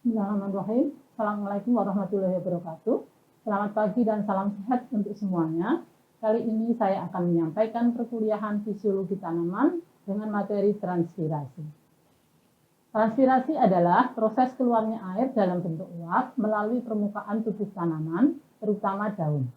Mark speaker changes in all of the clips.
Speaker 1: Bismillahirrahmanirrahim. Assalamualaikum warahmatullahi wabarakatuh. Selamat pagi dan salam sehat untuk semuanya. Kali ini saya akan menyampaikan perkuliahan fisiologi tanaman dengan materi transpirasi. Transpirasi adalah proses keluarnya air dalam bentuk uap melalui permukaan tubuh tanaman, terutama daun.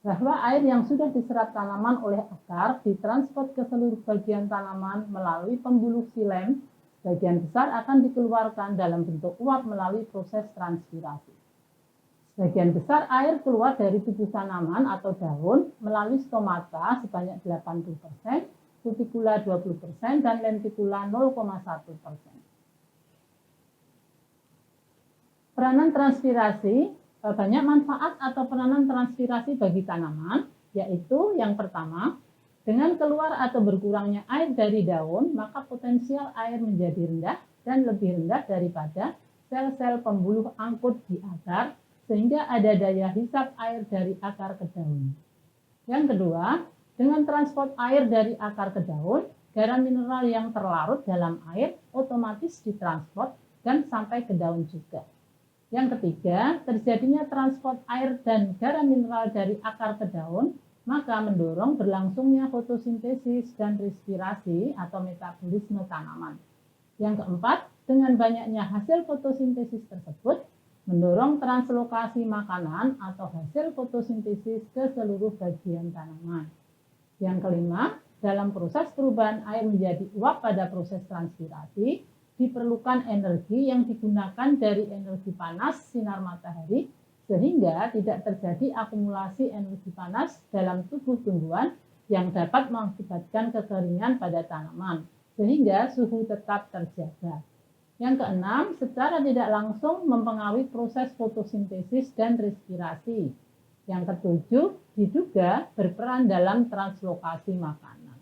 Speaker 1: Bahwa air yang sudah diserap tanaman oleh akar ditransport ke seluruh bagian tanaman melalui pembuluh xilem. Sebagian besar akan dikeluarkan dalam bentuk uap melalui proses transpirasi. Sebagian besar air keluar dari tubuh tanaman atau daun melalui stomata sebanyak 80%, cuticula 20%, dan lenticula 0,1%. Peranan transpirasi, banyak manfaat atau peranan transpirasi bagi tanaman, yaitu yang pertama, dengan keluar atau berkurangnya air dari daun, maka potensial air menjadi rendah dan lebih rendah daripada sel-sel pembuluh angkut di akar, sehingga ada daya hisap air dari akar ke daun. Yang kedua, dengan transport air dari akar ke daun, garam mineral yang terlarut dalam air otomatis ditransport dan sampai ke daun juga. Yang ketiga, terjadinya transport air dan garam mineral dari akar ke daun, maka mendorong berlangsungnya fotosintesis dan respirasi atau metabolisme tanaman. Yang keempat, dengan banyaknya hasil fotosintesis tersebut, mendorong translokasi makanan atau hasil fotosintesis ke seluruh bagian tanaman. Yang kelima, dalam proses perubahan air menjadi uap pada proses transpirasi, diperlukan energi yang digunakan dari energi panas sinar matahari, sehingga tidak terjadi akumulasi energi panas dalam tubuh tumbuhan yang dapat mengakibatkan kekeringan pada tanaman, sehingga suhu tetap terjaga. Yang keenam, secara tidak langsung mempengaruhi proses fotosintesis dan respirasi. Yang ketujuh, diduga berperan dalam translokasi makanan.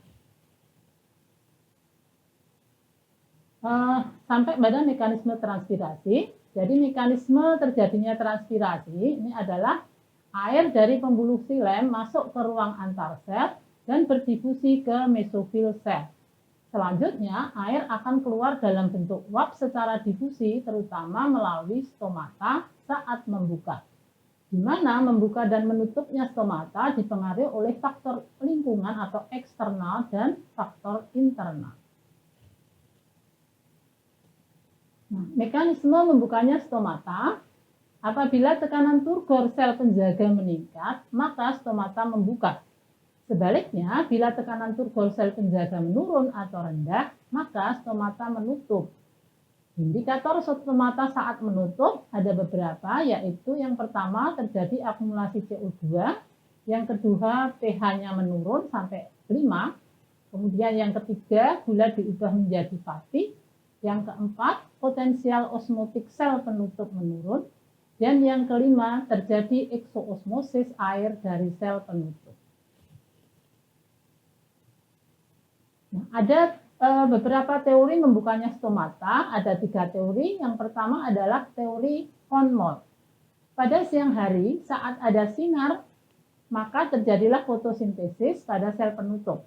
Speaker 1: Sampai pada mekanisme transpirasi. Jadi mekanisme terjadinya transpirasi ini adalah air dari pembuluh xilem masuk ke ruang antar sel dan berdifusi ke mesofil sel. Selanjutnya, air akan keluar dalam bentuk uap secara difusi, terutama melalui stomata saat membuka. Di mana membuka dan menutupnya stomata dipengaruhi oleh faktor lingkungan atau eksternal dan faktor internal. Mekanisme membukanya stomata, apabila tekanan turgor sel penjaga meningkat, maka stomata membuka. Sebaliknya, bila tekanan turgor sel penjaga menurun atau rendah, maka stomata menutup. Indikator stomata saat menutup ada beberapa, yaitu yang pertama terjadi akumulasi CO2, yang kedua pH-nya menurun sampai 5, kemudian yang ketiga gula diubah menjadi fatih, yang keempat, potensial osmotik sel penutup menurun. Dan yang kelima, terjadi eksoosmosis air dari sel penutup. Ada beberapa teori membukanya stomata. Ada 3 teori. Yang pertama adalah teori von Moll. Pada siang hari, saat ada sinar, maka terjadilah fotosintesis pada sel penutup.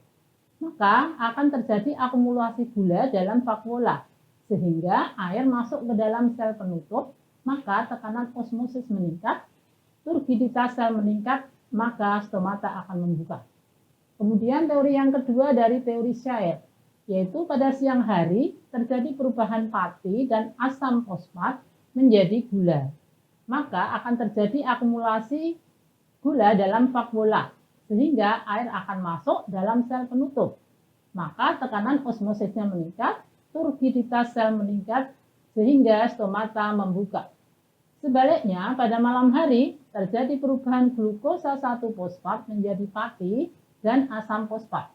Speaker 1: Maka akan terjadi akumulasi gula dalam vakuola, sehingga air masuk ke dalam sel penutup, maka tekanan osmosis meningkat, turgiditas sel meningkat, maka stomata akan membuka. Kemudian teori yang kedua dari teori Shire, yaitu pada siang hari terjadi perubahan pati dan asam fosfat menjadi gula. Maka akan terjadi akumulasi gula dalam vakuola, sehingga air akan masuk dalam sel penutup. Maka tekanan osmosisnya meningkat, turgiditas sel meningkat, sehingga stomata membuka. Sebaliknya, pada malam hari terjadi perubahan glukosa 1-fosfat menjadi fatih dan asam fosfat.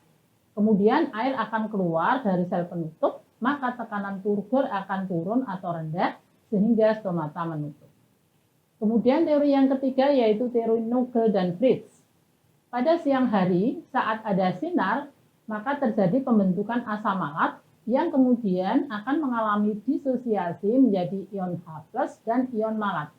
Speaker 1: Kemudian air akan keluar dari sel penutup, maka tekanan turgor akan turun atau rendah, sehingga stomata menutup. Kemudian teori yang ketiga yaitu teori Nogel dan Fritz. Pada siang hari, saat ada sinar, maka terjadi pembentukan asam malat yang kemudian akan mengalami disosiasi menjadi ion H+ dan ion malat.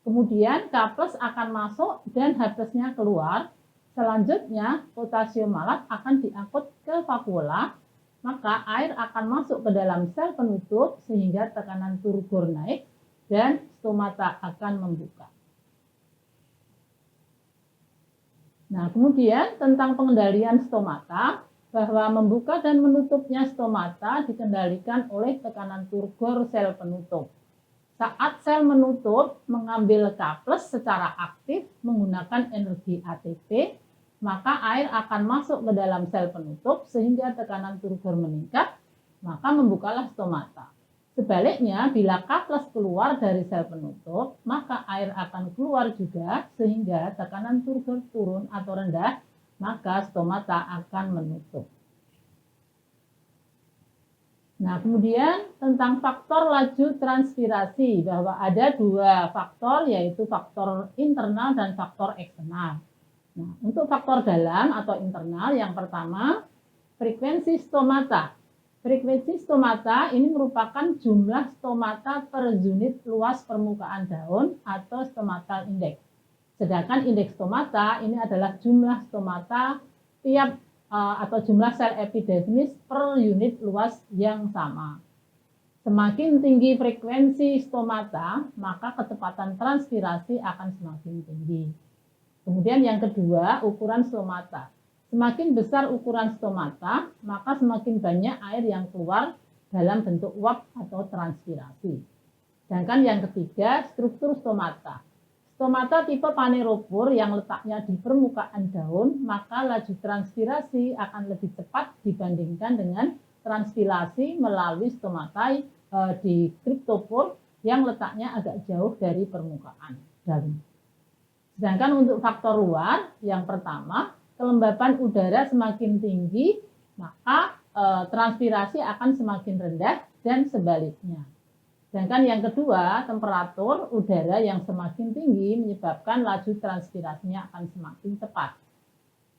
Speaker 1: Kemudian K+ akan masuk dan H+-nya keluar. Selanjutnya, potasium malat akan diangkut ke vakuola, maka air akan masuk ke dalam sel penutup sehingga tekanan turgor naik dan stomata akan membuka. Nah, kemudian tentang pengendalian stomata, bahwa membuka dan menutupnya stomata dikendalikan oleh tekanan turgor sel penutup. Saat sel menutup mengambil K+ secara aktif menggunakan energi ATP, maka air akan masuk ke dalam sel penutup sehingga tekanan turgor meningkat, maka membukalah stomata. Sebaliknya, bila K+ keluar dari sel penutup, maka air akan keluar juga sehingga tekanan turgor turun atau rendah, maka stomata akan menutup. Nah, kemudian tentang faktor laju transpirasi, bahwa ada dua faktor, yaitu faktor internal dan faktor eksternal. Nah, untuk faktor dalam atau internal, yang pertama, frekuensi stomata. Frekuensi stomata ini merupakan jumlah stomata per unit luas permukaan daun atau stomatal index. Sedangkan indeks stomata ini adalah jumlah stomata tiap atau jumlah sel epidermis per unit luas yang sama. Semakin tinggi frekuensi stomata, maka kecepatan transpirasi akan semakin tinggi. Kemudian yang kedua, ukuran stomata. Semakin besar ukuran stomata, maka semakin banyak air yang keluar dalam bentuk uap atau transpirasi. Sedangkan yang ketiga, struktur stomata. Stomata tipe Phaneropore yang letaknya di permukaan daun, maka laju transpirasi akan lebih cepat dibandingkan dengan transpirasi melalui stomata di Cryptophore yang letaknya agak jauh dari permukaan daun. Sedangkan untuk faktor luar, yang pertama, kelembapan udara semakin tinggi, maka transpirasi akan semakin rendah dan sebaliknya. Sedangkan yang kedua, temperatur udara yang semakin tinggi menyebabkan laju transpirasinya akan semakin cepat.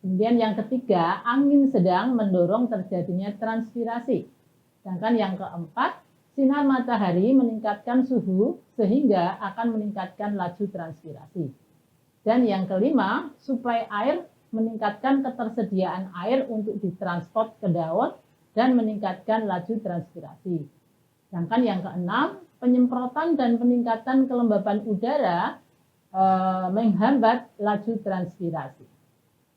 Speaker 1: Kemudian yang ketiga, angin sedang mendorong terjadinya transpirasi. Sedangkan yang keempat, sinar matahari meningkatkan suhu sehingga akan meningkatkan laju transpirasi. Dan yang kelima, suplai air meningkatkan ketersediaan air untuk ditransport ke daun dan meningkatkan laju transpirasi. Sedangkan yang keenam, penyemprotan dan peningkatan kelembapan udara menghambat laju transpirasi.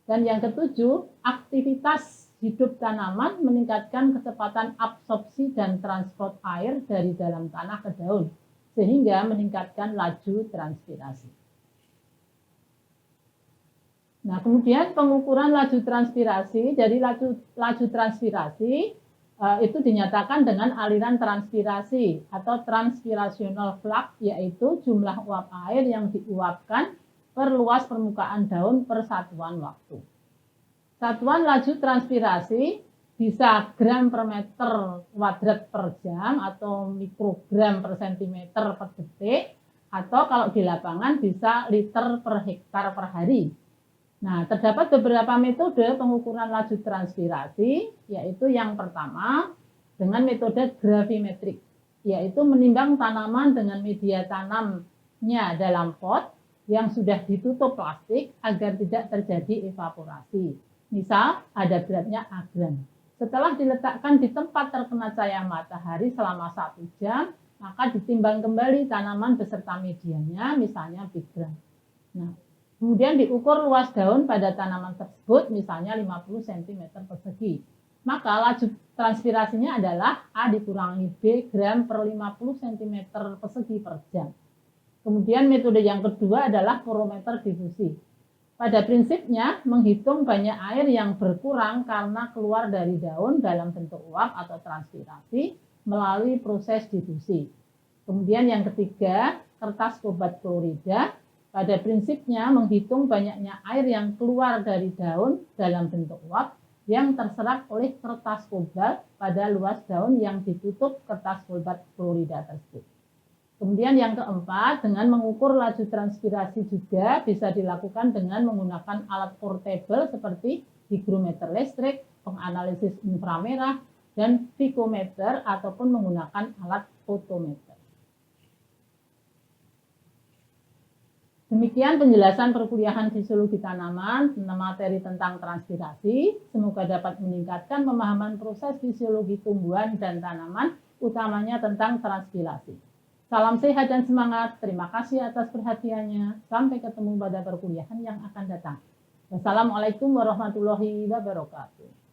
Speaker 1: Dan yang ketujuh, aktivitas hidup tanaman meningkatkan kecepatan absorpsi dan transport air dari dalam tanah ke daun, sehingga meningkatkan laju transpirasi. Nah, kemudian pengukuran laju transpirasi, jadi laju transpirasi itu dinyatakan dengan aliran transpirasi atau transpirational flux, yaitu jumlah uap air yang diuapkan per luas permukaan daun per satuan waktu. Satuan laju transpirasi bisa gram per meter kuadrat per jam atau mikrogram per sentimeter per detik, atau kalau di lapangan bisa liter per hektar per hari. Nah, terdapat beberapa metode pengukuran laju transpirasi, yaitu yang pertama dengan metode gravimetrik, yaitu menimbang tanaman dengan media tanamnya dalam pot yang sudah ditutup plastik agar tidak terjadi evaporasi. Misal, ada beratnya A gram. Setelah diletakkan di tempat terkena cahaya matahari selama 1 jam, maka ditimbang kembali tanaman beserta medianya, misalnya B gram. Nah, kemudian diukur luas daun pada tanaman tersebut, misalnya 50 cm persegi. Maka laju transpirasinya adalah A dikurangi B gram per 50 cm persegi per jam. Kemudian metode yang kedua adalah porometer difusi. Pada prinsipnya, menghitung banyak air yang berkurang karena keluar dari daun dalam bentuk uap atau transpirasi melalui proses difusi. Kemudian yang ketiga, kertas kobat klorida. Pada prinsipnya menghitung banyaknya air yang keluar dari daun dalam bentuk uap yang terserap oleh kertas kobalt pada luas daun yang ditutup kertas kobat klorida tersebut. Kemudian yang keempat, dengan mengukur laju transpirasi juga bisa dilakukan dengan menggunakan alat portable seperti higrometer listrik, penganalisis inframerah, dan pikometer ataupun menggunakan alat fotometer. Demikian penjelasan perkuliahan fisiologi tanaman materi tentang transpirasi. Semoga dapat meningkatkan pemahaman proses fisiologi tumbuhan dan tanaman, utamanya tentang transpirasi. Salam sehat dan semangat. Terima kasih atas perhatiannya. Sampai ketemu pada perkuliahan yang akan datang. Wassalamualaikum warahmatullahi wabarakatuh.